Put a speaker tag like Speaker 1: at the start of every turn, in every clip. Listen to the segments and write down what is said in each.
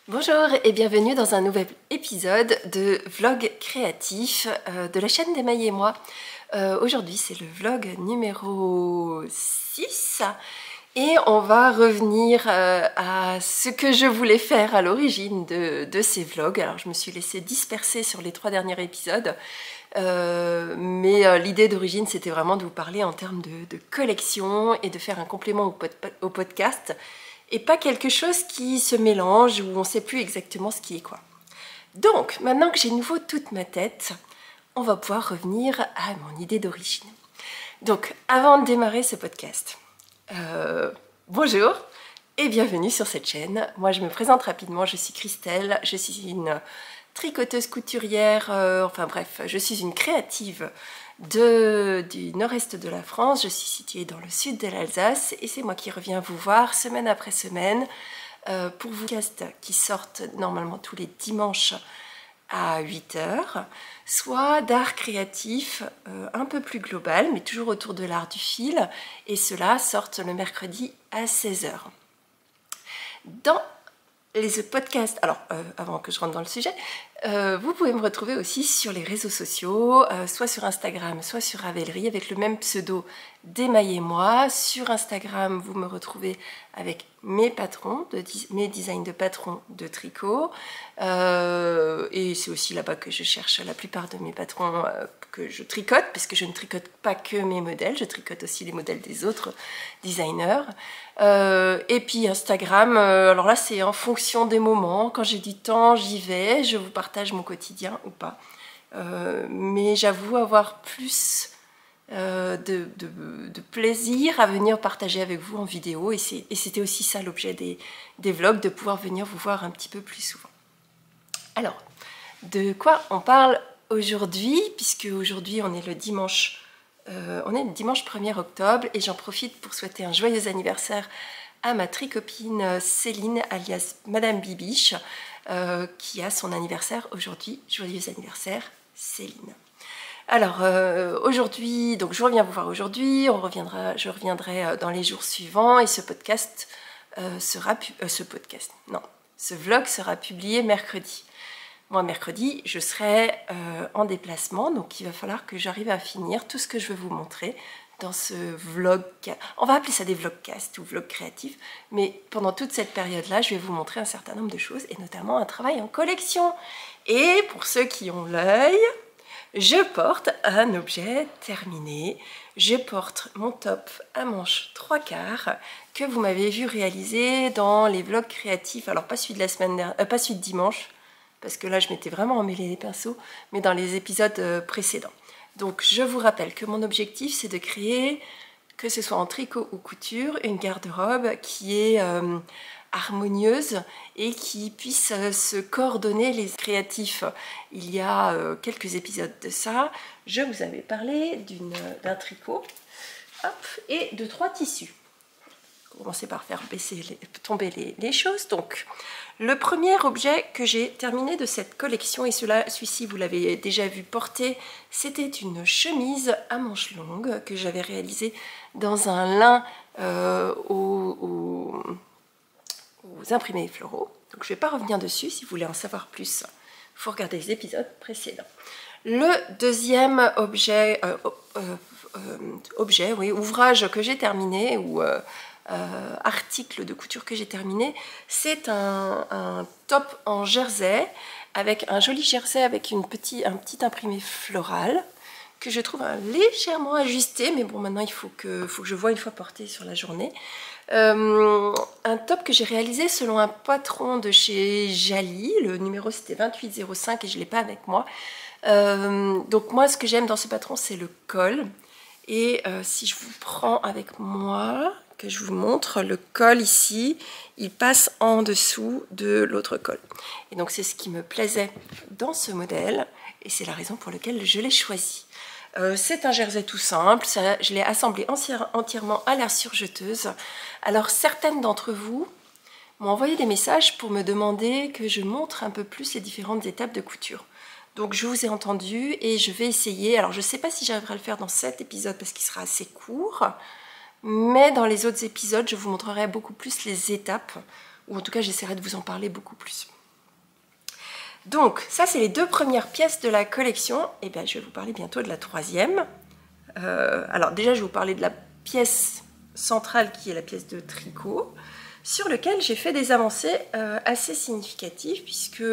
Speaker 1: Bonjour et bienvenue dans un nouvel épisode de vlog créatif de la chaîne d'Emaille et moi. Aujourd'hui c'est le vlog numéro 6 et on va revenir à ce que je voulais faire à l'origine de ces vlogs. Alors je me suis laissée disperser sur les 3 derniers épisodes, mais l'idée d'origine c'était vraiment de vous parler en termes de collection et de faire un complément au podcast. Et pas quelque chose qui se mélange où on ne sait plus exactement ce qui est quoi. Donc, maintenant que j'ai nouveau toute ma tête, on va pouvoir revenir à mon idée d'origine. Donc, avant de démarrer ce podcast, bonjour et bienvenue sur cette chaîne. Moi, je me présente rapidement, je suis Christelle, je suis une tricoteuse couturière, enfin bref, je suis une créative du nord-est de la France. Je suis située dans le sud de l'Alsace et c'est moi qui reviens vous voir semaine après semaine pour vous podcasts qui sortent normalement tous les dimanches à 8 h, soit d'art créatif un peu plus global, mais toujours autour de l'art du fil, et ceux-là sortent le mercredi à 16 h. Dans les podcasts, alors avant que je rentre dans le sujet, vous pouvez me retrouver aussi sur les réseaux sociaux, soit sur Instagram, soit sur Ravelry, avec le même pseudo d'Emaille et moi. Sur Instagram, vous me retrouvez avec mes patrons, mes designs de patrons de tricot. Et c'est aussi là-bas que je cherche la plupart de mes patrons que je tricote, parce que je ne tricote pas que mes modèles, je tricote aussi les modèles des autres designers. Et puis Instagram, alors là c'est en fonction des moments, quand j'ai du temps j'y vais, je vous partage mon quotidien ou pas, mais j'avoue avoir plus de plaisir à venir partager avec vous en vidéo, et c'était aussi ça l'objet des vlogs, de pouvoir venir vous voir un petit peu plus souvent. Alors, de quoi on parle aujourd'hui, puisque aujourd'hui on est le dimanche 1er octobre, et j'en profite pour souhaiter un joyeux anniversaire à ma tricopine Céline, alias Madame Bibiche, qui a son anniversaire aujourd'hui. Joyeux anniversaire Céline. Alors aujourd'hui, donc je reviens vous voir aujourd'hui, je reviendrai dans les jours suivants, et ce vlog sera publié mercredi. Moi, mercredi, je serai en déplacement, donc il va falloir que j'arrive à finir tout ce que je veux vous montrer dans ce vlog. On va appeler ça des vlogcasts ou vlogs créatifs, mais pendant toute cette période-là, je vais vous montrer un certain nombre de choses, et notamment un travail en collection. Et pour ceux qui ont l'œil, je porte un objet terminé. Je porte mon top à manches 3/4 que vous m'avez vu réaliser dans les vlogs créatifs. Alors pas celui de la semaine dernière, pas celui de dimanche, parce que là je m'étais vraiment emmêlé les pinceaux, mais dans les épisodes précédents. Donc je vous rappelle que mon objectif c'est de créer, que ce soit en tricot ou couture, une garde-robe qui est harmonieuse et qui puisse se coordonner les créatifs. Il y a quelques épisodes de ça, je vous avais parlé d'un tricot, hop, et de 3 tissus. On va commencer par faire tomber les choses. Donc, le premier objet que j'ai terminé de cette collection, et celui-ci vous l'avez déjà vu porter, c'était une chemise à manches longues que j'avais réalisée dans un lin aux imprimés floraux. Donc je ne vais pas revenir dessus, si vous voulez en savoir plus, il faut regarder les épisodes précédents. Le deuxième ouvrage que j'ai terminé, ou article de couture que j'ai terminé, c'est un top en jersey, avec un joli jersey avec un petit imprimé floral, que je trouve légèrement ajusté, mais bon, maintenant il faut que je vois une fois porté sur la journée. Un top que j'ai réalisé selon un patron de chez Jali, le numéro c'était 2805 et je ne l'ai pas avec moi. Donc moi ce que j'aime dans ce patron c'est le col, et si je vous prends avec moi, que je vous montre, le col ici, il passe en dessous de l'autre col. Et donc c'est ce qui me plaisait dans ce modèle, et c'est la raison pour laquelle je l'ai choisi. C'est un jersey tout simple, je l'ai assemblé entièrement à la surjeteuse. Alors certaines d'entre vous m'ont envoyé des messages pour me demander que je montre un peu plus les différentes étapes de couture. Donc je vous ai entendu et je vais essayer. Alors je ne sais pas si j'arriverai à le faire dans cet épisode parce qu'il sera assez court, mais dans les autres épisodes, je vous montrerai beaucoup plus les étapes, ou en tout cas j'essaierai de vous en parler beaucoup plus. Donc ça c'est les 2 premières pièces de la collection, et bien je vais vous parler bientôt de la 3e. Alors déjà je vais vous parler de la pièce centrale qui est la pièce de tricot, sur lequel j'ai fait des avancées assez significatives puisque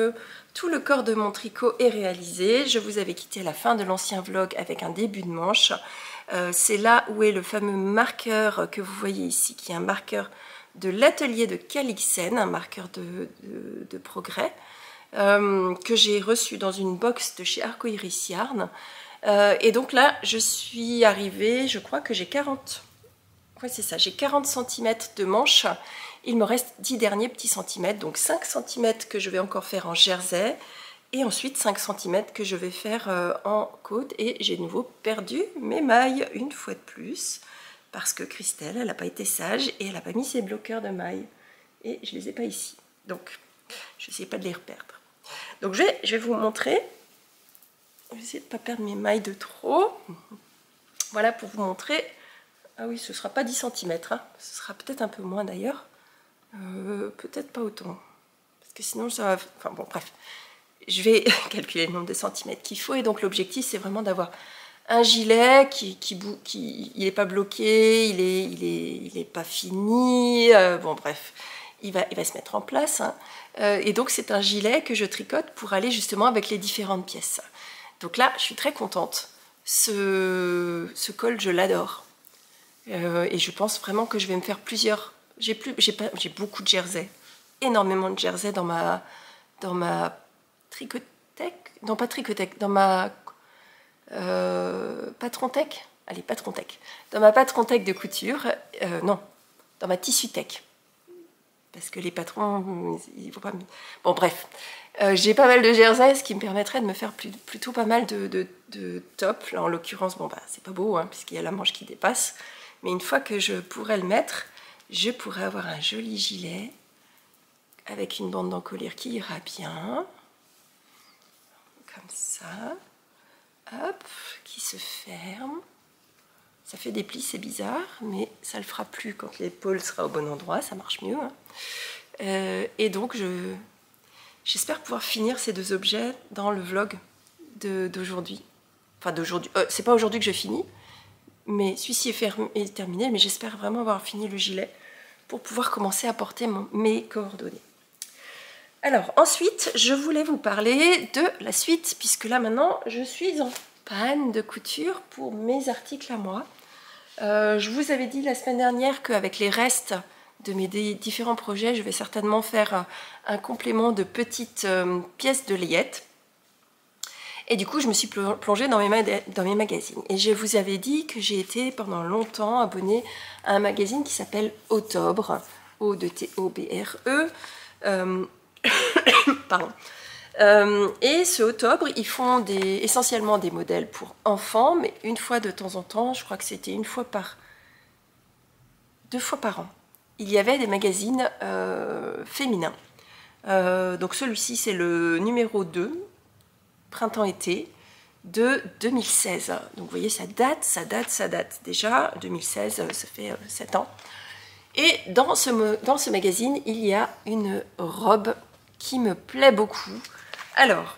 Speaker 1: tout le corps de mon tricot est réalisé. Je vous avais quitté la fin de l'ancien vlog avec un début de manche. C'est là où est le fameux marqueur que vous voyez ici, qui est un marqueur de l'atelier de Calixen, un marqueur de progrès, que j'ai reçu dans une box de chez Arcoiris Yarn. Et donc là, je suis arrivée, je crois que j'ai 40... Ouais, c'est ça, j'ai 40 cm de manche. Il me reste 10 derniers petits centimètres, donc 5 cm que je vais encore faire en jersey, et ensuite 5 cm que je vais faire en côte. Et j'ai de nouveau perdu mes mailles une fois de plus, parce que Christelle, elle n'a pas été sage, et elle n'a pas mis ses bloqueurs de mailles. Et je ne les ai pas ici, donc je n'essaie pas de les reperdre. Donc je vais vous montrer, je vais essayer de ne pas perdre mes mailles de trop. Voilà pour vous montrer. Ah oui, ce ne sera pas 10 cm, hein. Ce sera peut-être un peu moins d'ailleurs. Peut-être pas autant. Parce que sinon ça va... Enfin bon, bref. Je vais calculer le nombre de centimètres qu'il faut. Et donc l'objectif, c'est vraiment d'avoir un gilet qui il n'est pas bloqué, il est pas fini. Bon, bref, il va se mettre en place. Hein. Et donc c'est un gilet que je tricote pour aller justement avec les différentes pièces. Donc là, je suis très contente. Ce col, je l'adore. Et je pense vraiment que je vais me faire plusieurs. J'ai beaucoup de jersey, énormément de jersey dans ma tricothèque, non pas tricothèque, dans ma patronthèque. Allez, patronthèque. Dans ma patronthèque de couture, non, dans ma tissuthèque. Parce que les patrons, ils vont pas. Bon, bref. J'ai pas mal de jersey, ce qui me permettrait de me faire plutôt pas mal de tops. Là, en l'occurrence, bon, bah, c'est pas beau, hein, puisqu'il y a la manche qui dépasse. Mais une fois que je pourrais le mettre, je pourrais avoir un joli gilet avec une bande d'encolure qui ira bien. Comme ça. Hop, qui se ferme. Ça fait des plis, c'est bizarre, mais ça le fera plus quand l'épaule sera au bon endroit, ça marche mieux. Hein. Et donc, j'espère pouvoir finir ces 2 objets dans le vlog d'aujourd'hui. Enfin, d'aujourd'hui. C'est pas aujourd'hui que je finis. Mais celui-ci est terminé, mais j'espère vraiment avoir fini le gilet pour pouvoir commencer à porter mes coordonnées. Alors ensuite, je voulais vous parler de la suite, puisque là maintenant, je suis en panne de couture pour mes articles à moi. Je vous avais dit la semaine dernière qu'avec les restes de mes différents projets, je vais certainement faire un complément de petites pièces de layette. Et du coup, je me suis plongée dans mes magazines. Et je vous avais dit que j'ai été pendant longtemps abonnée à un magazine qui s'appelle Octobre, O-T-O-B-R-E. Pardon. Et ce Octobre, ils font essentiellement des modèles pour enfants, mais une fois de temps en temps, je crois que c'était 2 fois par an, il y avait des magazines féminins. Donc celui-ci, c'est le numéro 2, printemps-été de 2016. Donc vous voyez, ça date. Déjà, 2016, ça fait 7 ans. Et dans ce magazine, il y a une robe qui me plaît beaucoup. Alors,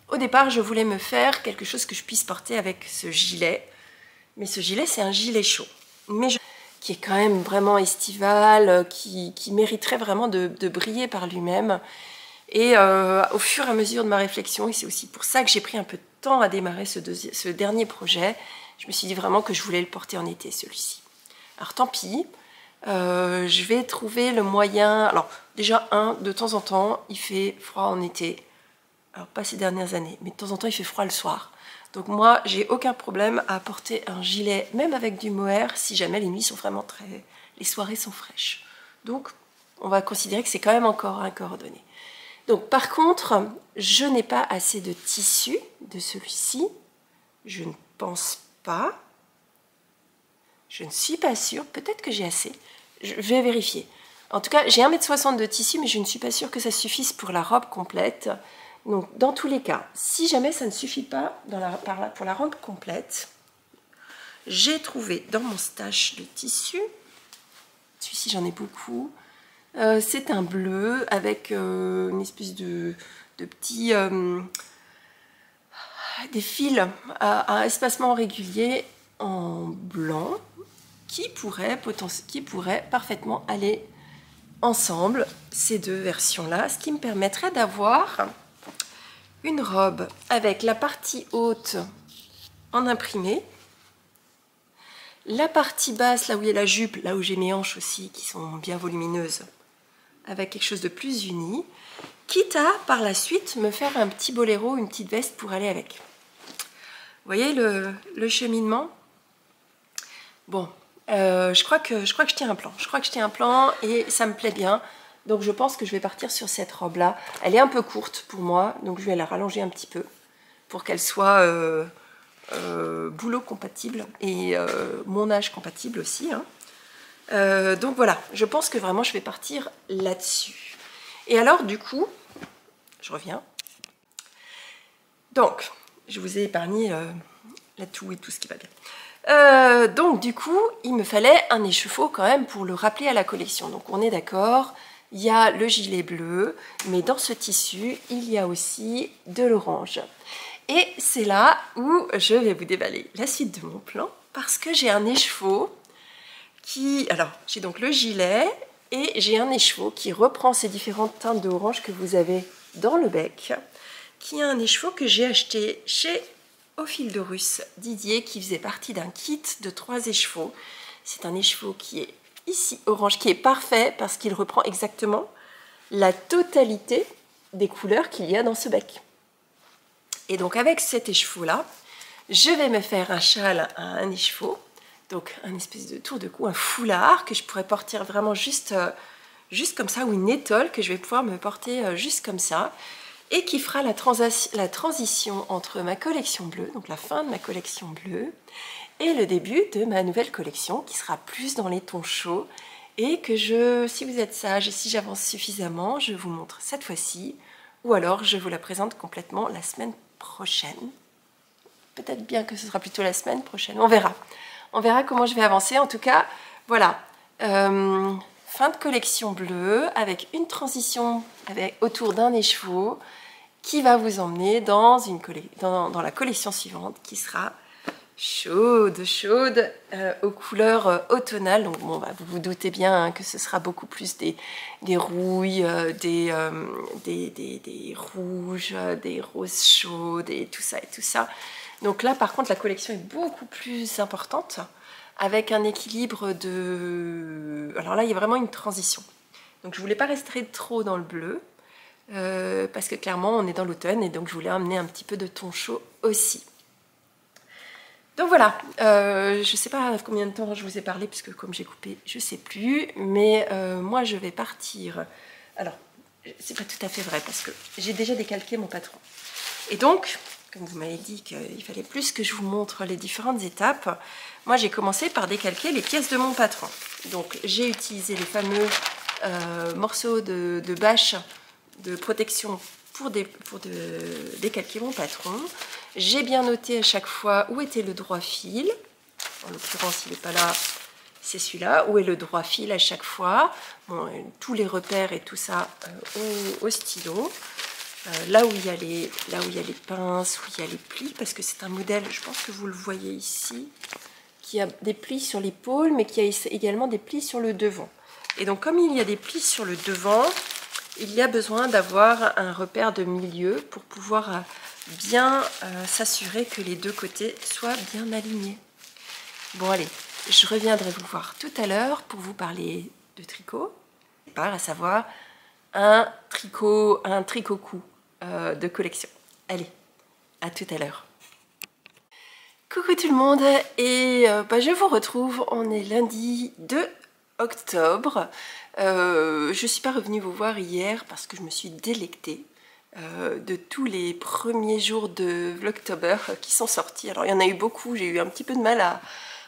Speaker 1: au départ, je voulais me faire quelque chose que je puisse porter avec ce gilet. Mais ce gilet, c'est un gilet chaud. Qui est quand même vraiment estival, qui mériterait vraiment de briller par lui-même. Et au fur et à mesure de ma réflexion, et c'est aussi pour ça que j'ai pris un peu de temps à démarrer ce dernier projet, je me suis dit vraiment que je voulais le porter en été, celui-ci. Alors tant pis, je vais trouver le moyen... Alors déjà, de temps en temps, il fait froid en été. Alors pas ces dernières années, mais de temps en temps, il fait froid le soir. Donc moi, j'ai aucun problème à porter un gilet, même avec du mohair, si jamais les nuits sont vraiment les soirées sont fraîches. Donc, on va considérer que c'est quand même encore un coordonné. Donc, par contre, je n'ai pas assez de tissu de celui-ci. Je ne pense pas. Je ne suis pas sûre. Peut-être que j'ai assez. Je vais vérifier. En tout cas, j'ai 1,60 m de tissu, mais je ne suis pas sûre que ça suffise pour la robe complète. Donc, dans tous les cas, si jamais ça ne suffit pas pour la robe complète, j'ai trouvé dans mon stash de tissu, celui-ci j'en ai beaucoup, C'est un bleu avec une espèce de petits... des fils à espacement régulier en blanc qui pourraient parfaitement aller ensemble, ces deux versions-là, ce qui me permettrait d'avoir une robe avec la partie haute en imprimé, la partie basse, là où il y a la jupe, là où j'ai mes hanches aussi, qui sont bien volumineuses, avec quelque chose de plus uni, quitte à, par la suite, me faire un petit boléro, une petite veste pour aller avec. Vous voyez le cheminement? Bon, je crois que je tiens un plan. Je crois que je tiens un plan et ça me plaît bien. Donc je pense que je vais partir sur cette robe-là. Elle est un peu courte pour moi, donc je vais la rallonger un petit peu pour qu'elle soit boulot compatible et mon âge compatible aussi. Hein. Donc voilà, je pense que vraiment je vais partir là-dessus. Et alors du coup, je reviens. Donc, je vous ai épargné la toux et tout ce qui va bien. Donc du coup, il me fallait un écheveau quand même pour le rappeler à la collection. Donc on est d'accord, il y a le gilet bleu, mais dans ce tissu, il y a aussi de l'orange. Et c'est là où je vais vous déballer la suite de mon plan, parce que j'ai un écheveau qui... Alors, j'ai donc le gilet, et j'ai un écheveau qui reprend ces différentes teintes d'orange que vous avez dans le bec, qui est un écheveau que j'ai acheté chez Au fil de Russe Didier, qui faisait partie d'un kit de 3 écheveaux. C'est un écheveau qui est ici orange, qui est parfait parce qu'il reprend exactement la totalité des couleurs qu'il y a dans ce bec. Et donc avec cet écheveau-là, je vais me faire un châle à un écheveau, donc un espèce de tour de cou, un foulard que je pourrais porter vraiment juste comme ça, ou une étole que je vais pouvoir me porter juste comme ça, et qui fera la transition entre ma collection bleue, donc la fin de ma collection bleue, et le début de ma nouvelle collection, qui sera plus dans les tons chauds, et que si vous êtes sage et si j'avance suffisamment, je vous montre cette fois-ci, ou alors je vous la présente complètement la semaine prochaine. Peut-être bien que ce sera plutôt la semaine prochaine, on verra. On verra comment je vais avancer. En tout cas, voilà, fin de collection bleue, avec une transition autour d'un écheveau, qui va vous emmener dans la collection suivante, qui sera chaude, aux couleurs automnales. Donc bon, vous vous doutez bien hein, que ce sera beaucoup plus des rouilles, des rouges, des roses chaudes et tout ça. Donc là, par contre, la collection est beaucoup plus importante, avec un équilibre de... Alors là, il y a vraiment une transition. Donc je ne voulais pas rester trop dans le bleu, parce que clairement, on est dans l'automne, et donc je voulais amener un petit peu de ton chaud aussi. Donc voilà, je ne sais pas combien de temps je vous ai parlé, puisque comme j'ai coupé, je ne sais plus, mais moi je vais partir. Alors, c'est pas tout à fait vrai, parce que j'ai déjà décalqué mon patron. Et donc, comme vous m'avez dit qu'il fallait plus que je vous montre les différentes étapes, moi j'ai commencé par décalquer les pièces de mon patron. Donc j'ai utilisé les fameux morceaux de bâche de protection pour décalquer mon patron. J'ai bien noté à chaque fois où était le droit fil. En l'occurrence, il n'est pas là, c'est celui-là. Où est le droit fil à chaque fois. Bon, tous les repères et tout ça au stylo. Là où il y a les pinces, où il y a les plis, parce que c'est un modèle, je pense que vous le voyez ici, qui a des plis sur l'épaule, mais qui a également des plis sur le devant. Et donc, comme il y a des plis sur le devant, il y a besoin d'avoir un repère de milieu pour pouvoir bien s'assurer que les deux côtés soient bien alignés. Bon allez, je reviendrai vous voir tout à l'heure pour vous parler de tricot, à savoir un tricot cou de collection. Allez, à tout à l'heure. Coucou tout le monde, et je vous retrouve, on est lundi 2 octobre. Je ne suis pas revenue vous voir hier parce que je me suis délectée de tous les premiers jours de Vlogtober qui sont sortis. Alors il y en a eu beaucoup, j'ai eu un petit peu de mal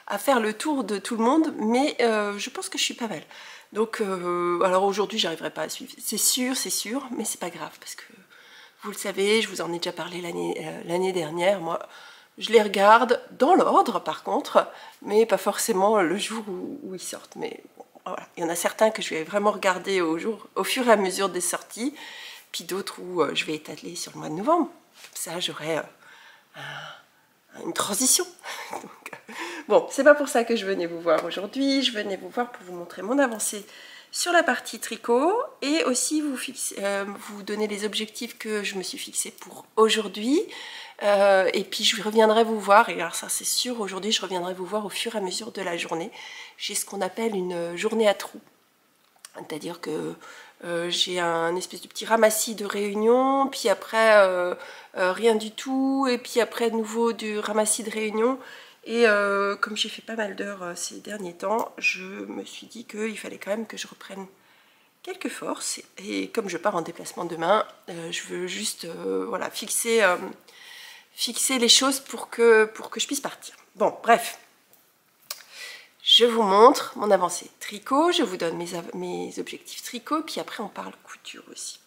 Speaker 1: à faire le tour de tout le monde, mais je pense que je suis pas mal. Donc alors aujourd'hui j'arriverai pas à suivre, c'est sûr, mais c'est pas grave parce que vous le savez, je vous en ai déjà parlé l'année dernière. Moi je les regarde dans l'ordre par contre, mais pas forcément le jour où ils sortent. Mais bon, voilà. Il y en a certains que je vais vraiment regarder au fur et à mesure des sorties, puis d'autres où je vais étaler sur le mois de novembre. Comme ça, j'aurai une transition. Donc, bon, c'est pas pour ça que je venais vous voir aujourd'hui. Je venais vous voir pour vous montrer mon avancée sur la partie tricot et aussi vous donner les objectifs que je me suis fixés pour aujourd'hui. Et puis je reviendrai vous voir, et alors ça c'est sûr, aujourd'hui je reviendrai vous voir au fur et à mesure de la journée. J'ai ce qu'on appelle une journée à trous, c'est-à-dire que j'ai un espèce de petit ramassis de réunions, puis après rien du tout, et puis après de nouveau du ramassis de réunions. Et comme j'ai fait pas mal d'heures ces derniers temps, je me suis dit qu'il fallait quand même que je reprenne quelques forces. Et comme je pars en déplacement demain, je veux juste voilà, fixer les choses pour que je puisse partir. Bon, bref. Je vous montre mon avancée tricot, je vous donne mes objectifs tricot, puis après on parle couture aussi.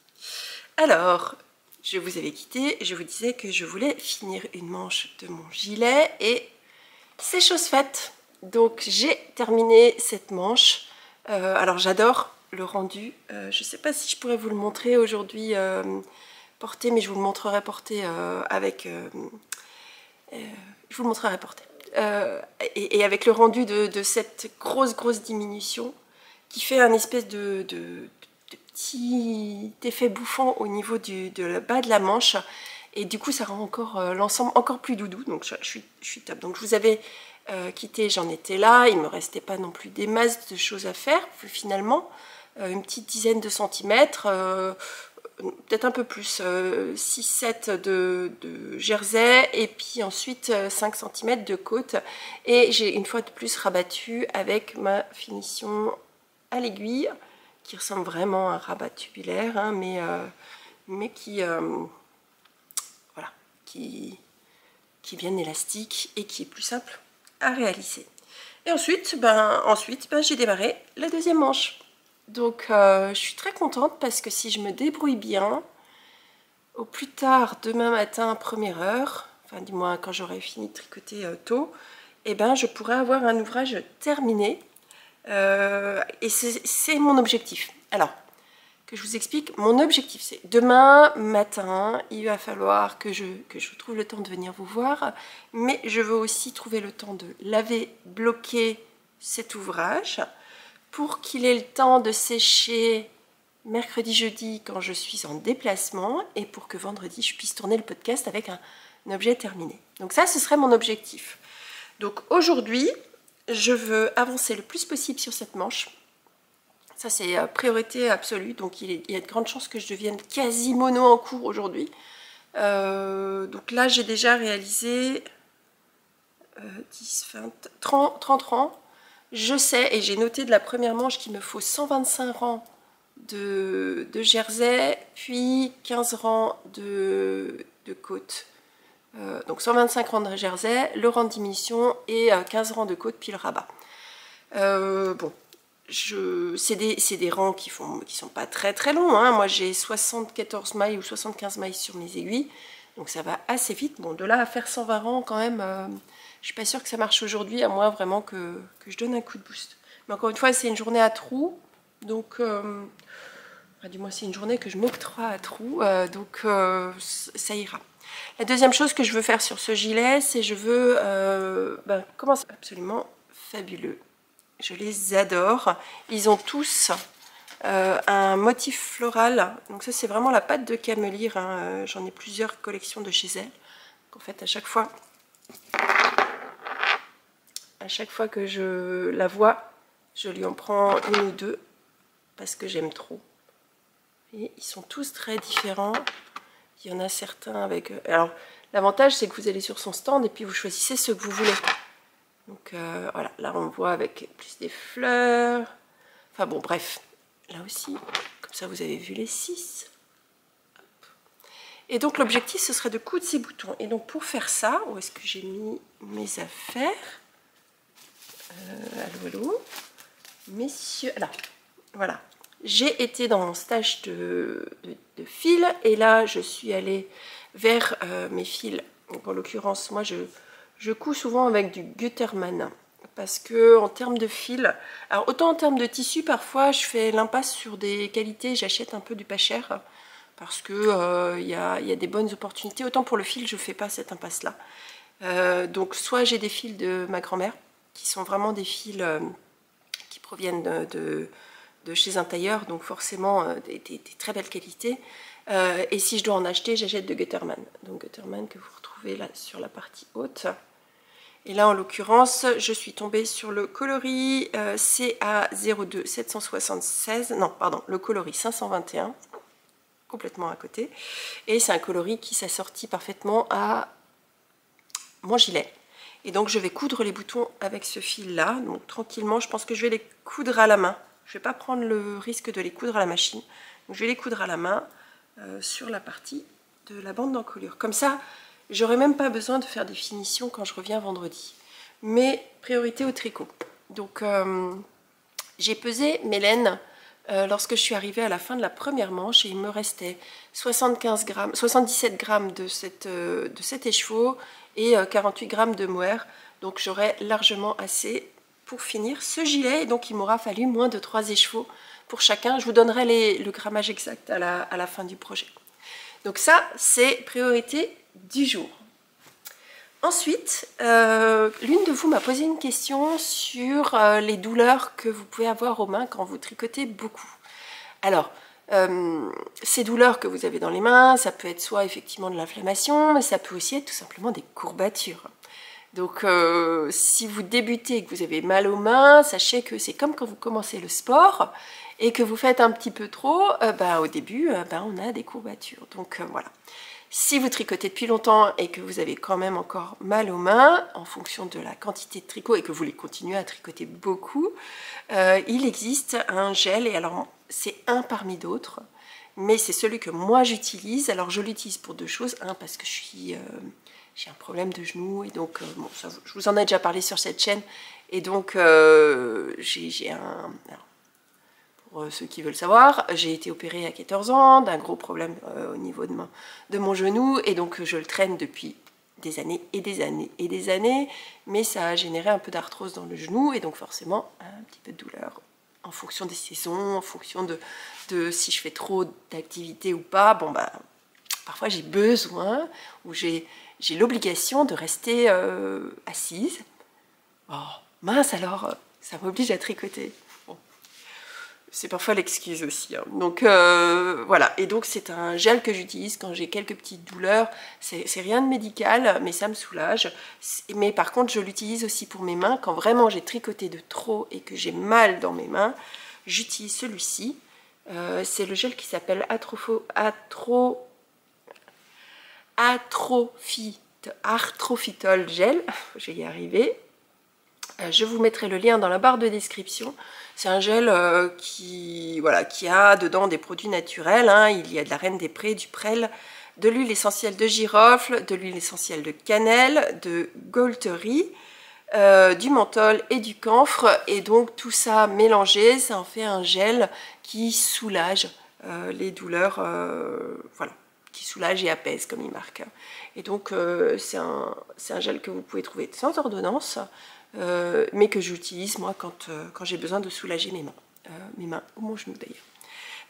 Speaker 1: Alors, je vous avais quitté, je vous disais que je voulais finir une manche de mon gilet, et c'est chose faite. Donc j'ai terminé cette manche. Alors j'adore le rendu. Je ne sais pas si je pourrais vous le montrer aujourd'hui porté, mais je vous le montrerai porté je vous le montrerai porté. Et avec le rendu de cette grosse diminution qui fait un espèce de petit effet bouffant au niveau de la bas de la manche. Et du coup, ça rend encore l'ensemble encore plus doudou. Donc, je suis top. Donc, je vous avais quitté, j'en étais là. Il ne me restait pas non plus des masses de choses à faire. Finalement, une petite dizaine de centimètres, peut-être un peu plus, 6-7 de jersey, et puis ensuite 5 cm de côte. Et j'ai une fois de plus rabattu avec ma finition à l'aiguille, qui ressemble vraiment à un rabat tubulaire, hein, mais qui... voilà, qui est bien élastique et qui est plus simple à réaliser. Et ensuite, j'ai démarré la deuxième manche. Donc, je suis très contente parce que si je me débrouille bien, au plus tard demain matin, première heure, enfin du moins quand j'aurai fini de tricoter tôt, eh ben, je pourrai avoir un ouvrage terminé. Et c'est mon objectif. Alors, que je vous explique, mon objectif c'est demain matin, il va falloir que je trouve le temps de venir vous voir, mais je veux aussi trouver le temps de laver, bloquer cet ouvrage pour qu'il ait le temps de sécher mercredi, jeudi quand je suis en déplacement, et pour que vendredi je puisse tourner le podcast avec un objet terminé. Donc ça, ce serait mon objectif. Donc aujourd'hui, je veux avancer le plus possible sur cette manche. Ça, c'est priorité absolue. Donc, il y a de grandes chances que je devienne quasi mono en cours aujourd'hui. Donc là, j'ai déjà réalisé 10, 20, 30 rangs. Je sais, et j'ai noté de la première manche qu'il me faut 125 rangs de jersey, puis 15 rangs de côte. Donc 125 rangs de jersey, le rang de diminution et 15 rangs de côte, puis le rabat. Bon. C'est des rangs qui sont pas très longs, hein. Moi j'ai 74 mailles ou 75 mailles sur mes aiguilles, donc ça va assez vite. Bon, de là à faire 120 rangs quand même, je suis pas sûre que ça marche aujourd'hui, à moins vraiment que je donne un coup de boost. Mais encore une fois, c'est une journée à trous, donc du moins c'est une journée que je m'octroie à trous, donc ça ira. La deuxième chose que je veux faire sur ce gilet, c'est je veux commencer absolument fabuleux. Je les adore. Ils ont tous un motif floral. Donc ça, c'est vraiment la patte de Camelire, hein. J'en ai plusieurs collections de chez elle. Donc en fait, à chaque fois que je la vois, je lui en prends une ou deux parce que j'aime trop. Et ils sont tous très différents. Il y en a certains avec... Alors, l'avantage, c'est que vous allez sur son stand et puis vous choisissez ce que vous voulez. Donc voilà, là on voit avec plus des fleurs. Enfin bon, bref, là aussi, comme ça vous avez vu les 6. Hop. Et donc l'objectif, ce serait de coudre ces boutons. Et donc pour faire ça, où est-ce que j'ai mis mes affaires? Allô, messieurs, là, voilà. J'ai été dans mon stage de fil, et là je suis allée vers mes fils. Donc en l'occurrence, moi je couds souvent avec du Gutermann parce que en termes de fil, alors autant en termes de tissu, parfois je fais l'impasse sur des qualités, j'achète un peu du pas cher, parce que y a des bonnes opportunités. Autant pour le fil, je fais pas cette impasse-là. Donc soit j'ai des fils de ma grand-mère, qui sont vraiment des fils qui proviennent de chez un tailleur, donc forcément des très belles qualités. Et si je dois en acheter, j'achète de Guttermann. Donc Guttermann que vous retrouvez là sur la partie haute. Et là, en l'occurrence, je suis tombée sur le coloris CA02 776, non, pardon, le coloris 521, complètement à côté. Et c'est un coloris qui s'assortit parfaitement à mon gilet. Et donc, je vais coudre les boutons avec ce fil-là. Donc, tranquillement, je pense que je vais les coudre à la main. Je ne vais pas prendre le risque de les coudre à la machine. Donc, je vais les coudre à la main sur la partie de la bande d'encolure. Comme ça, j'aurai même pas besoin de faire des finitions quand je reviens vendredi. Mais priorité au tricot. Donc, j'ai pesé mes laines lorsque je suis arrivée à la fin de la première manche et il me restait 77 grammes de cet écheveau et 48 grammes de mohair. Donc, j'aurai largement assez pour finir ce gilet. Et donc, il m'aura fallu moins de 3 écheveaux pour chacun. Je vous donnerai le grammage exact à la fin du projet. Donc ça, c'est priorité du jour. Ensuite, l'une de vous m'a posé une question sur les douleurs que vous pouvez avoir aux mains quand vous tricotez beaucoup. Alors, ces douleurs que vous avez dans les mains, ça peut être soit effectivement de l'inflammation, mais ça peut aussi être tout simplement des courbatures. Donc, si vous débutez et que vous avez mal aux mains, sachez que c'est comme quand vous commencez le sport et que vous faites un petit peu trop, au début, on a des courbatures. Donc, voilà. Si vous tricotez depuis longtemps et que vous avez quand même encore mal aux mains, en fonction de la quantité de tricot et que vous voulez continuer à tricoter beaucoup, il existe un gel, et alors c'est un parmi d'autres, mais c'est celui que moi j'utilise. Alors, je l'utilise pour deux choses. Un, parce que j'ai un problème de genou, et donc, bon, ça, je vous en ai déjà parlé sur cette chaîne, et donc j'ai un... Alors, pour ceux qui veulent savoir, j'ai été opérée à 14 ans d'un gros problème au niveau de mon genou, et donc je le traîne depuis des années et des années et des années, mais ça a généré un peu d'arthrose dans le genou, et donc forcément un petit peu de douleur en fonction des saisons, en fonction de si je fais trop d'activité ou pas. Bon, parfois j'ai besoin, ou j'ai l'obligation de rester assise. Oh, mince alors, ça m'oblige à tricoter. Bon. C'est parfois l'excuse aussi. Hein. Donc voilà, et donc c'est un gel que j'utilise quand j'ai quelques petites douleurs. C'est rien de médical, mais ça me soulage. Mais par contre, je l'utilise aussi pour mes mains. Quand vraiment j'ai tricoté de trop et que j'ai mal dans mes mains, j'utilise celui-ci. C'est le gel qui s'appelle Arthrophytol Gel. Je vais y arriver. Je vous mettrai le lien dans la barre de description. C'est un gel qui a dedans des produits naturels. Hein. Il y a de la reine des prés, du prêle, de l'huile essentielle de girofle, de l'huile essentielle de cannelle, de gaulterie, du menthol et du camphre. Et donc tout ça mélangé, ça en fait un gel qui soulage les douleurs, voilà, qui soulage et apaise comme il marque. Et donc c'est un gel que vous pouvez trouver sans ordonnance. Mais que j'utilise moi quand j'ai besoin de soulager mes mains ou mon genou d'ailleurs.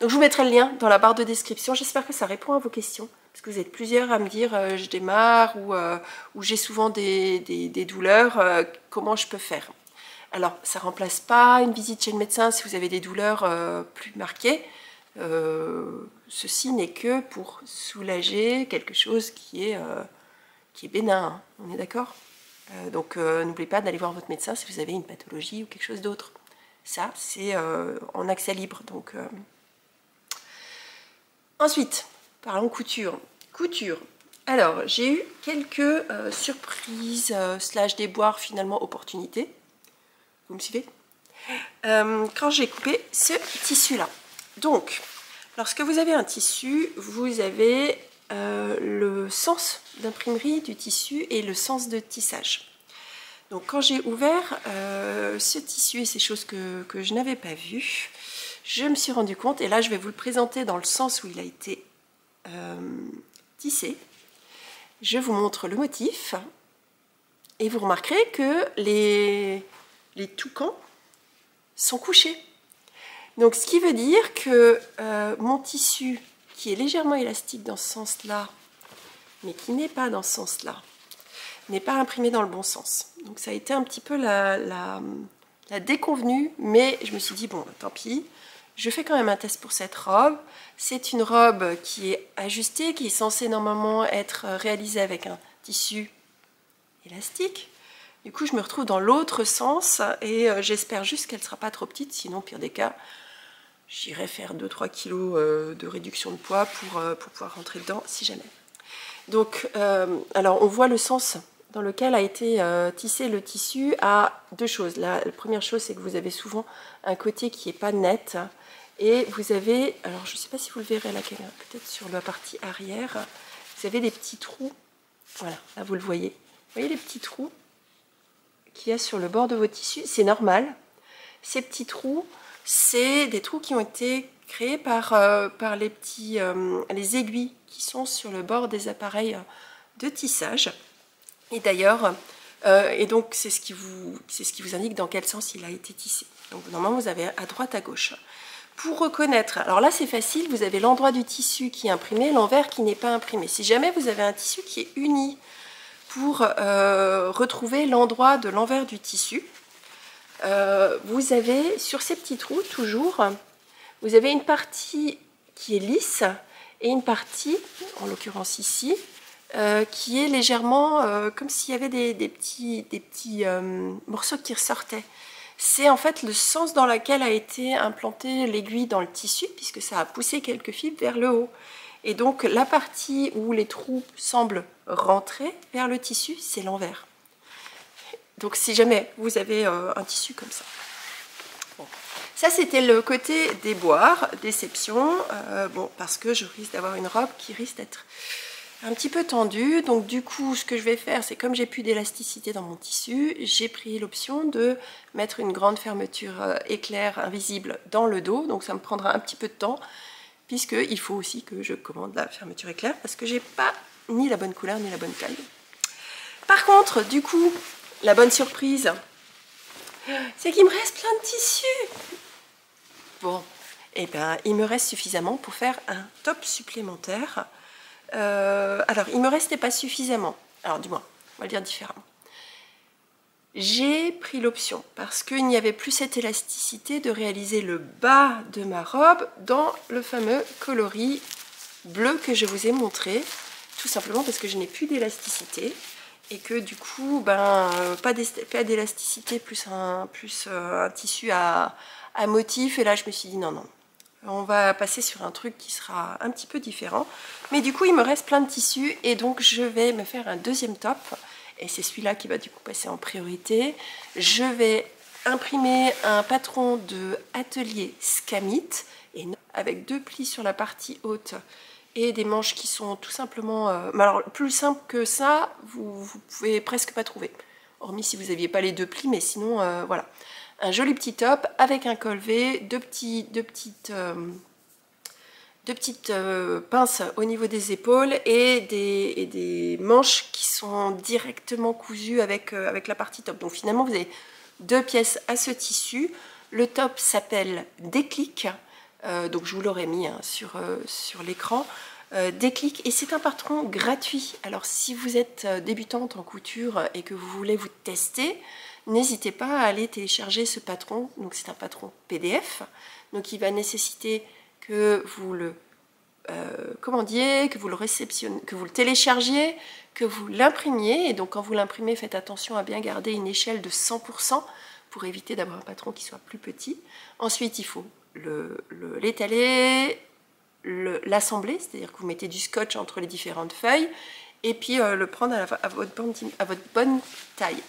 Speaker 1: Donc je vous mettrai le lien dans la barre de description. J'espère que ça répond à vos questions, parce que vous êtes plusieurs à me dire je démarre ou j'ai souvent des douleurs, comment je peux faire. Alors ça ne remplace pas une visite chez le médecin si vous avez des douleurs plus marquées. Ceci n'est que pour soulager quelque chose qui est bénin, hein. On est d'accord ? Donc n'oubliez pas d'aller voir votre médecin si vous avez une pathologie ou quelque chose d'autre. Ça, c'est en accès libre. Donc, Ensuite, parlons couture. Couture. Alors, j'ai eu quelques surprises, slash déboires, finalement, opportunités. Vous me suivez? Quand j'ai coupé ce tissu-là. Donc, lorsque vous avez un tissu, vous avez le sens d'imprimerie du tissu et le sens de tissage. Donc quand j'ai ouvert ce tissu et ces choses que je n'avais pas vues, je me suis rendu compte, et là je vais vous le présenter dans le sens où il a été tissé. Je vous montre le motif, et vous remarquerez que les toucans sont couchés. Donc ce qui veut dire que mon tissu, qui est légèrement élastique dans ce sens-là, mais qui n'est pas dans ce sens-là, n'est pas imprimé dans le bon sens. Donc ça a été un petit peu la déconvenue, mais je me suis dit, bon, tant pis, je fais quand même un test pour cette robe. C'est une robe qui est ajustée, qui est censée normalement être réalisée avec un tissu élastique. Du coup, je me retrouve dans l'autre sens et j'espère juste qu'elle ne sera pas trop petite, sinon, pire des cas, j'irai faire 2-3 kg de réduction de poids pour pouvoir rentrer dedans, si jamais. Donc, alors, on voit le sens dans lequel a été tissé le tissu à deux choses. La première chose, c'est que vous avez souvent un côté qui n'est pas net. Et vous avez, alors je ne sais pas si vous le verrez à la caméra, peut-être sur la partie arrière, vous avez des petits trous. Voilà, là vous le voyez. Vous voyez les petits trous qu'il y a sur le bord de votre tissu? C'est normal. Ces petits trous, c'est des trous qui ont été créés par les aiguilles qui sont sur le bord des appareils de tissage. Et d'ailleurs, et donc c'est ce qui vous indique dans quel sens il a été tissé. Donc normalement vous avez à droite, à gauche. Pour reconnaître, alors là c'est facile, vous avez l'endroit du tissu qui est imprimé, l'envers qui n'est pas imprimé. Si jamais vous avez un tissu qui est uni, pour retrouver l'endroit de l'envers du tissu, vous avez sur ces petits trous toujours, vous avez une partie qui est lisse et une partie, en l'occurrence ici, qui est légèrement comme s'il y avait des petits morceaux qui ressortaient. C'est en fait le sens dans lequel a été implantée l'aiguille dans le tissu, puisque ça a poussé quelques fibres vers le haut. Et donc la partie où les trous semblent rentrer vers le tissu, c'est l'envers. Donc si jamais vous avez un tissu comme ça. Bon. Ça c'était le côté déboire, déception, bon, parce que je risque d'avoir une robe qui risque d'être un petit peu tendue. Donc du coup ce que je vais faire, c'est comme j'ai plus d'élasticité dans mon tissu, j'ai pris l'option de mettre une grande fermeture éclair invisible dans le dos. Donc ça me prendra un petit peu de temps, puisqu'il faut aussi que je commande la fermeture éclair, parce que j'ai pas ni la bonne couleur ni la bonne taille. Par contre, du coup, la bonne surprise, c'est qu'il me reste plein de tissu. Bon, et ben il me reste suffisamment pour faire un top supplémentaire. Alors, il me restait pas suffisamment. Alors, du moins, on va le dire différemment. J'ai pris l'option, parce qu'il n'y avait plus cette élasticité, de réaliser le bas de ma robe dans le fameux coloris bleu que je vous ai montré, tout simplement parce que je n'ai plus d'élasticité et que du coup, ben, pas d'élasticité plus un tissu à motif. Et là, je me suis dit non, non. On va passer sur un truc qui sera un petit peu différent. Mais du coup, il me reste plein de tissus et donc je vais me faire un deuxième top. Et c'est celui-là qui va du coup passer en priorité. Je vais imprimer un patron de atelier Scamit et avec 2 plis sur la partie haute et des manches qui sont tout simplement... alors, plus simple que ça, vous pouvez presque pas trouver. Hormis si vous n'aviez pas les 2 plis, mais sinon, voilà. Un joli petit top avec un col V, deux petites pinces au niveau des épaules et des manches qui sont directement cousues avec la partie top. Donc finalement, vous avez 2 pièces à ce tissu. Le top s'appelle Déclic, donc je vous l'aurais mis hein, sur l'écran. Déclic, et c'est un patron gratuit. Alors si vous êtes débutante en couture et que vous voulez vous tester, n'hésitez pas à aller télécharger ce patron. Donc c'est un patron PDF, donc il va nécessiter que vous le commandiez, que vous le réceptionnez, que vous le téléchargiez, que vous l'imprimiez. Et donc quand vous l'imprimez, faites attention à bien garder une échelle de 100% pour éviter d'avoir un patron qui soit plus petit. Ensuite, il faut l'étaler, l'assembler, c'est-à-dire que vous mettez du scotch entre les différentes feuilles, et puis le prendre à votre bonne taille.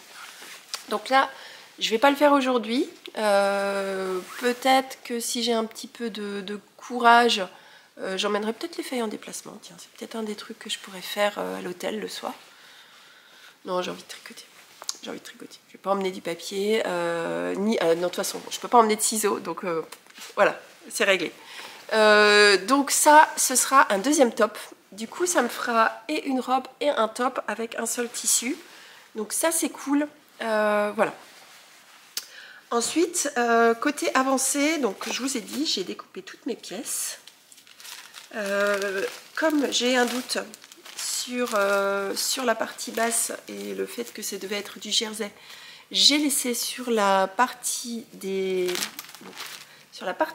Speaker 1: Donc là, je ne vais pas le faire aujourd'hui. Peut-être que si j'ai un petit peu de courage, j'emmènerai peut-être les feuilles en déplacement. Tiens, c'est peut-être un des trucs que je pourrais faire à l'hôtel le soir. Non, j'ai envie de tricoter. J'ai envie de tricoter. Je ne vais pas emmener du papier, non, de toute façon, je ne peux pas emmener de ciseaux, donc voilà, c'est réglé. Donc ça, ce sera un deuxième top. Du coup, ça me fera et une robe et un top avec un seul tissu. Donc ça, c'est cool. Voilà. Ensuite, côté avancé, donc je vous ai dit, j'ai découpé toutes mes pièces. Comme j'ai un doute sur la partie basse et le fait que ça devait être du jersey, j'ai laissé sur la partie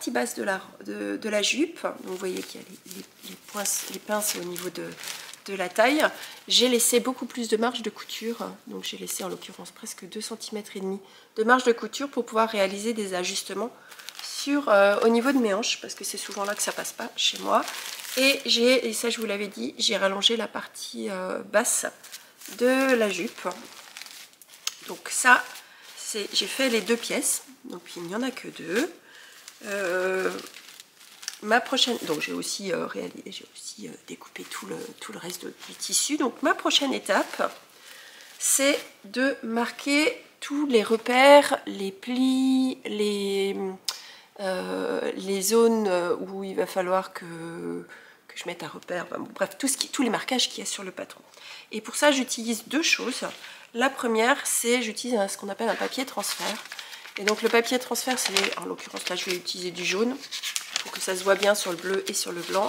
Speaker 1: basse de la jupe. Donc vous voyez qu'il y a les pinces au niveau de la taille. J'ai laissé beaucoup plus de marge de couture, donc j'ai laissé en l'occurrence presque 2 cm et demi de marge de couture pour pouvoir réaliser des ajustements au niveau de mes hanches, parce que c'est souvent là que ça passe pas chez moi. Et ça je vous l'avais dit, j'ai rallongé la partie basse de la jupe. Donc ça, j'ai fait les 2 pièces, donc il n'y en a que 2. Ma prochaine, donc j'ai aussi découpé tout le reste du tissu. Donc ma prochaine étape, c'est de marquer tous les repères, les plis, les zones où il va falloir que je mette un repère, enfin, bon, bref, tous les marquages qu'il y a sur le patron. Et pour ça, j'utilise 2 choses. La première, c'est j'utilise ce qu'on appelle un papier transfert. Et donc le papier transfert, c'est, en l'occurrence là, je vais utiliser du jaune pour que ça se voit bien sur le bleu et sur le blanc.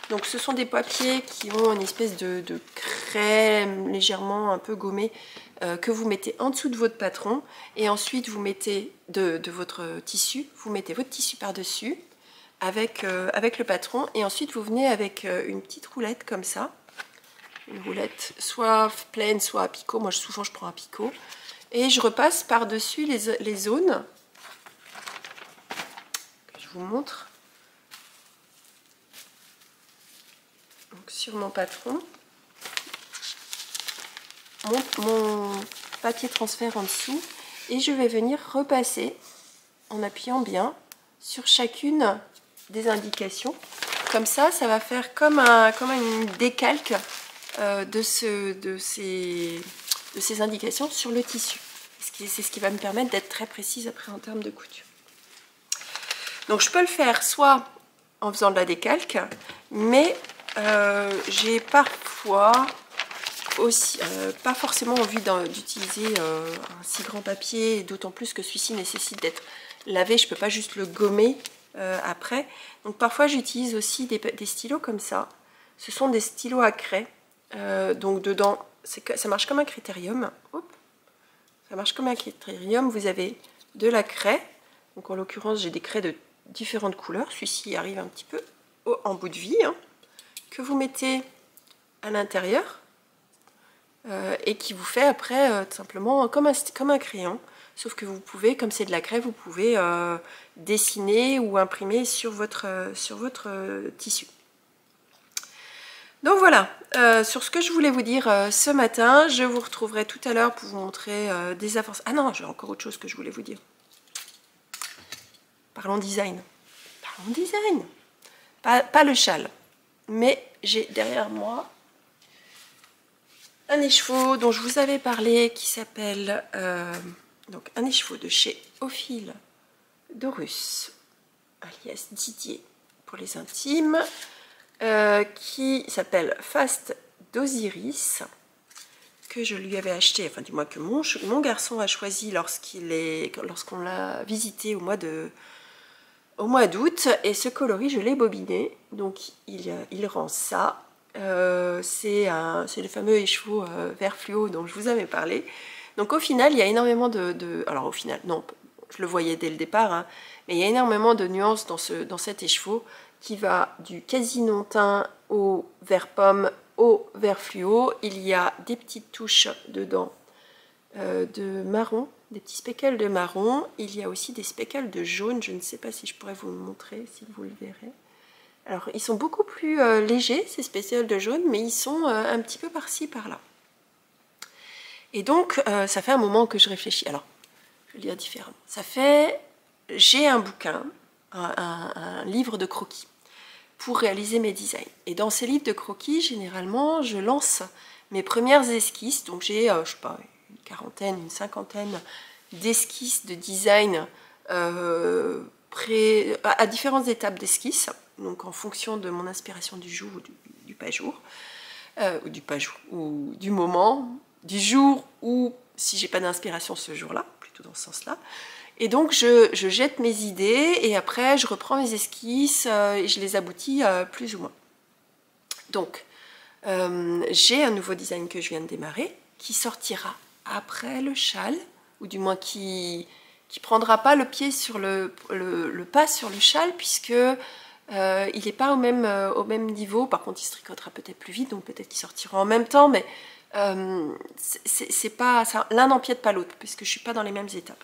Speaker 1: Donc ce sont des papiers qui ont une espèce de crème légèrement un peu gommée que vous mettez en dessous de votre patron, et ensuite vous mettez de votre tissu, vous mettez votre tissu par-dessus avec le patron, et ensuite vous venez avec une petite roulette comme ça, une roulette soit pleine soit à picot. Moi souvent je prends un picot, et je repasse par-dessus les zones que je vous montre. Donc, sur mon patron, mon papier transfert en dessous, et je vais venir repasser en appuyant bien sur chacune des indications. Comme ça, ça va faire comme une décalque de ces indications sur le tissu. C'est ce qui va me permettre d'être très précise après en termes de couture. Donc je peux le faire soit en faisant de la décalque, mais j'ai parfois aussi pas forcément envie d'utiliser un si grand papier, d'autant plus que celui-ci nécessite d'être lavé, je peux pas juste le gommer après. Donc parfois j'utilise aussi des stylos comme ça. Ce sont des stylos à craie, donc dedans ça marche comme un critérium. Hop. Ça marche comme un critérium, vous avez de la craie, donc en l'occurrence j'ai des craies de différentes couleurs, celui-ci arrive un petit peu en bout de vie, hein, que vous mettez à l'intérieur et qui vous fait après tout simplement comme un crayon, sauf que vous pouvez, comme c'est de la craie, vous pouvez dessiner ou imprimer sur votre tissu. Donc voilà, sur ce que je voulais vous dire ce matin. Je vous retrouverai tout à l'heure pour vous montrer des avancées. Ah non, j'ai encore autre chose que je voulais vous dire. Parlons design. Parlons design. Pas le châle, mais j'ai derrière moi un écheveau dont je vous avais parlé, qui s'appelle donc un écheveau de chez Ophile Dorus, alias Didier pour les intimes, qui s'appelle Fast d'Osiris, que je lui avais acheté, enfin du moins que mon garçon a choisi lorsqu'on l'a visité au mois d'août, et ce coloris je l'ai bobiné, donc il rend ça. C'est le fameux écheveau vert fluo dont je vous avais parlé. Donc au final il y a énormément alors au final non, je le voyais dès le départ, hein, mais il y a énormément de nuances dans cet écheveau, qui va du quasi-non teint au vert pomme au vert fluo. Il y a des petites touches dedans de marron, des petits speckles de marron. Il y a aussi des speckles de jaune. Je ne sais pas si je pourrais vous le montrer, si vous le verrez. Alors, ils sont beaucoup plus légers, ces speckles de jaune, mais ils sont un petit peu par-ci, par-là. Et donc, ça fait un moment que je réfléchis. Alors, je vais le dire différemment. J'ai un bouquin, un livre de croquis pour réaliser mes designs. Et dans ces livres de croquis, généralement, je lance mes premières esquisses. Donc j'ai, je sais pas, une quarantaine, une cinquantaine d'esquisses de design à différentes étapes d'esquisse. Donc en fonction de mon inspiration du jour ou du pas jour, ou du moment, du jour, ou si j'ai pas d'inspiration ce jour-là, plutôt dans ce sens-là. Et donc je jette mes idées et après je reprends mes esquisses et je les aboutis plus ou moins. Donc j'ai un nouveau design que je viens de démarrer qui sortira après le châle, ou du moins qui prendra pas le pied sur le pas sur le châle, puisque il n'est pas au même niveau. Par contre il se tricotera peut-être plus vite, donc peut-être qu'ils sortiront en même temps, mais c'est pas l'un n'empiète pas l'autre, puisque je suis pas dans les mêmes étapes.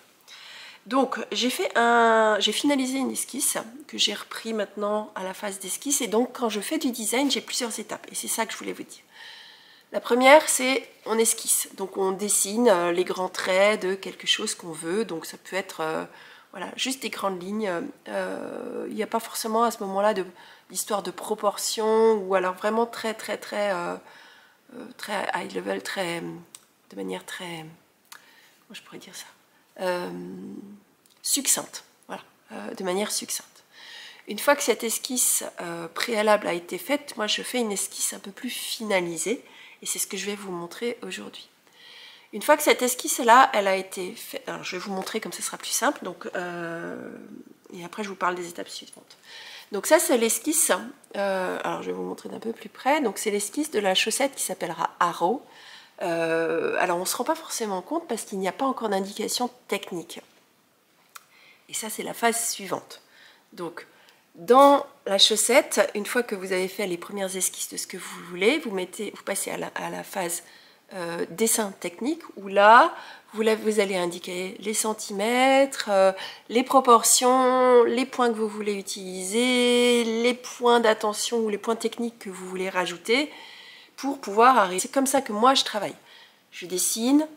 Speaker 1: Donc j'ai finalisé une esquisse que j'ai repris maintenant à la phase d'esquisse, et donc quand je fais du design j'ai plusieurs étapes, et c'est ça que je voulais vous dire. La première, c'est on esquisse, donc on dessine les grands traits de quelque chose qu'on veut, donc ça peut être voilà, juste des grandes lignes. Il n'y a pas forcément à ce moment-là d'histoire de proportion, ou alors vraiment très high level, de manière très, comment je pourrais dire ça, succincte, voilà, de manière succincte. Une fois que cette esquisse préalable a été faite, moi je fais une esquisse un peu plus finalisée, et c'est ce que je vais vous montrer aujourd'hui. Une fois que cette esquisse-là, elle a été faite, alors je vais vous montrer comme ça sera plus simple, donc, et après je vous parle des étapes suivantes. Donc ça c'est l'esquisse, alors je vais vous montrer d'un peu plus près, donc c'est l'esquisse de la chaussette qui s'appellera Arrow. Alors on ne se rend pas forcément compte parce qu'il n'y a pas encore d'indication technique. Et ça c'est la phase suivante. Donc dans la chaussette, une fois que vous avez fait les premières esquisses de ce que vous voulez, vous passez à la phase dessin technique, où là, vous allez indiquer les centimètres, les proportions, les points que vous voulez utiliser, les points d'attention ou les points techniques que vous voulez rajouter pour pouvoir arriver. C'est comme ça que moi je travaille. Je dessine,